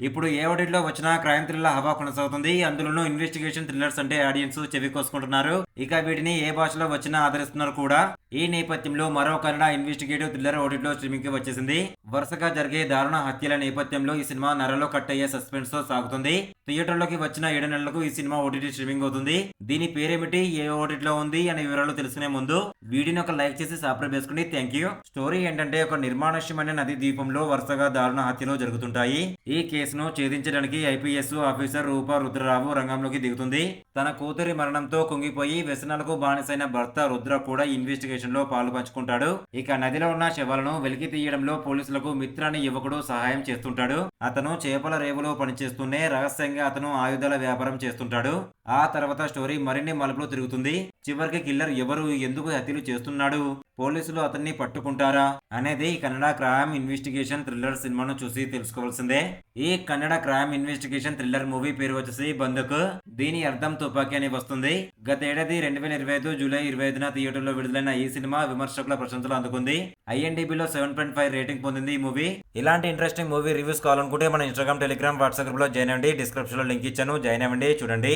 ఇప్పుడు ఏ ఓటీటీలో వచ్చినా క్రైమ్ థ్రిల్లర్ హవా కొనసాగుతుంది. అందులోనూ ఇన్వెస్టిగేషన్ థ్రిల్లర్స్ అంటే ఆడియన్స్ చెవి కోసుకుంటున్నారు. ఇక వీటిని ఏ భాషలో వచ్చినా ఆదరిస్తున్నారు కూడా. ఈ నేపథ్యంలో మరో కన్నడ ఇన్వెస్టిగేటివ్ థ్రిల్లర్ ఓటీటీలో స్ట్రీమింగ్ కి వచ్చేసింది. వరుసగా జరిగే దారుణ హత్యల నేపథ్యంలో ఈ సినిమా నరలో కట్ అయ్యే సస్పెన్స్ తో సాగుతుంది. థియేటర్లోకి వచ్చిన 7 నెలలకు ఈ సినిమా ఓటీటీ స్ట్రీమింగ్ అవుతుంది. దీని పేరేమిటి, ఏ ఓటీటీలో ఉంది అనే వివరాలు తెలుసుకునే ముందు వీడియోని ఒక లైక్ చేసి సబ్స్క్రైబ్ చేసుకోండి. Thank you. స్టోరీ ఏంటంటే, ఒక నిర్మానుష్యమైన నది ద్వీపంలో వరుసగా దారుణ హత్యలు జరుగుతుంటాయి. ఈ కేసును ఛేదించడానికి ఐపీఎస్ ఆఫీసర్ రూప రుద్రరావు రంగంలోకి దిగుతుంది. తన కూతురి మరణంతో కుంగిపోయి వ్యసనాలకు బానిసైన భర్త రుద్ర కూడా ఇన్వెస్టిగేషన్ లో పాలు పంచుకుంటాడు. ఇక నదిలో ఉన్న శవాలను వెలికి తీయడంలో పోలీసులకు మిత్ర అనే యువకుడు సహాయం చేస్తుంటాడు. అతను చేపల రేవులో పనిచేస్తూనే రహస్యంగా అతను ఆయుధాల వ్యాపారం చేస్తుంటాడు. ఆ తర్వాత స్టోరీ మరిన్ని మలుపులు తిరుగుతుంది. చివరికి కిల్లర్ ఎవరు, ఎందుకు హత్యలు చేస్తున్నాడు, పోలీసులు అతన్ని పట్టుకుంటారా అనేది కన్నడ క్రైమ్ ఇన్వెస్టిగేషన్ థ్రిల్లర్ సినిమాను చూసి తెలుసుకోవాల్సిందే. ఈ Kannada crime investigation thriller movie పేరు వచ్చేసి బంధుక్. దీని అర్థం తుపాకీ అని వస్తుంది. గత ఏడాది 2025 జూలై 25న థియేటర్లో విడుదలైన ఈ సినిమా విమర్శకుల ప్రశంసలు అందుకుంది. ఐఎన్డిబిలో 7.5 రేటింగ్ పొందింది ఈ మూవీ. ఇలాంటి ఇంట్రెస్టింగ్ మూవీ రివ్యూస్ కావాలనుకుంటే మన ఇన్స్టాగ్రామ్, టెలిగ్రామ్, వాట్సాప్ గ్రూప్ లో జాయిన్ అవ్వండి. డిస్క్రిప్షన్ లో లింక్ ఇచ్చాను, జాయిన్ అవ్వండి, చూడండి.